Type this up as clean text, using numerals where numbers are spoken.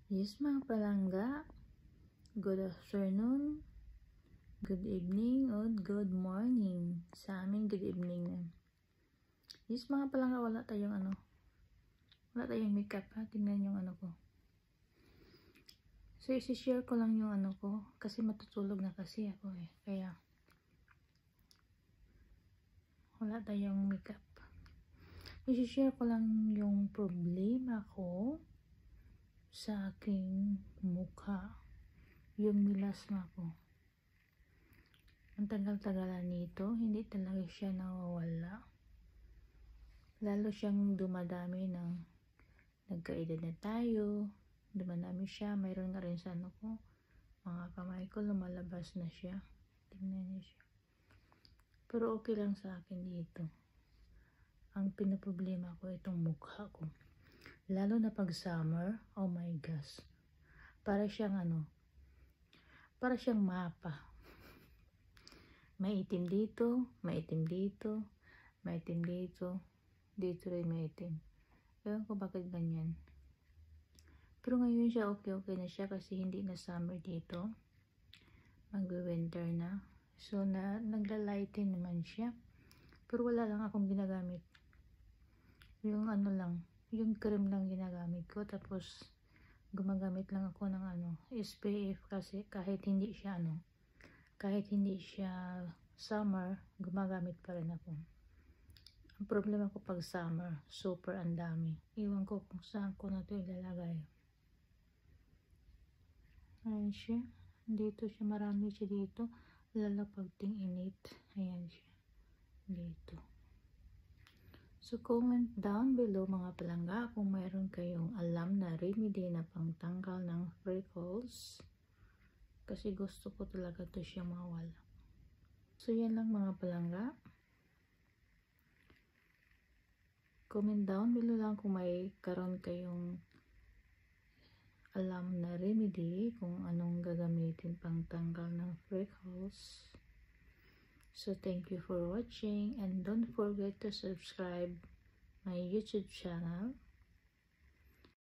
Yes, mga palangga, good afternoon, good evening, o good morning. Sa amin, good evening na. Yes, mga palangga, wala tayong makeup ha. Tingnan yung ko. So, isi-share ko lang yung ko, kasi matutulog na kasi ako eh. Kaya, wala tayong makeup. Isi-share ko lang yung problema ko sa aking mukha. Yung melasma ko. Ang tagal-tagalan nito, hindi talaga siya nawawala. Lalo siyang dumadami ng nagkaedad na tayo. Dumadami siya. Mayroon nga rin sa ko. Mga kamay ko, lumalabas na siya. Tingnan niyo siya. Pero okay lang sa akin dito. Ang pinoproblema ko itong mukha ko. Lalo na pag summer, oh my gosh. Para siyang mapa. Maitim dito, maitim dito, maitim dito, dito rin maitim. Ewan ko bakit ganyan. Pero ngayon siya okay na siya kasi hindi na summer dito. Mag-winter na. So, nagla-lighten naman siya. Pero wala lang akong ginagamit. Yung yung cream lang ginagamit ko. Tapos, gumagamit lang ako ng SPF kasi kahit hindi siya summer, gumagamit pa rin ako. Ang problema ko pag summer, super ang dami. Iwan ko kung saan ko na ito ilalagay. Ayan siya. Dito siya, marami siya dito. Lalo pag ting-init. Ayan siya. Dito. So, comment down below mga palangga kung mayroon kayong alam na remedy na pangtanggal ng freckles. Kasi gusto ko talaga ito siya mawala. So, yan lang mga palangga. Comment down below lang kung may karon kayong alam na remedy kung anong gagamitin pang tanggal ng freckles. So, thank you for watching and don't forget to subscribe my YouTube channel.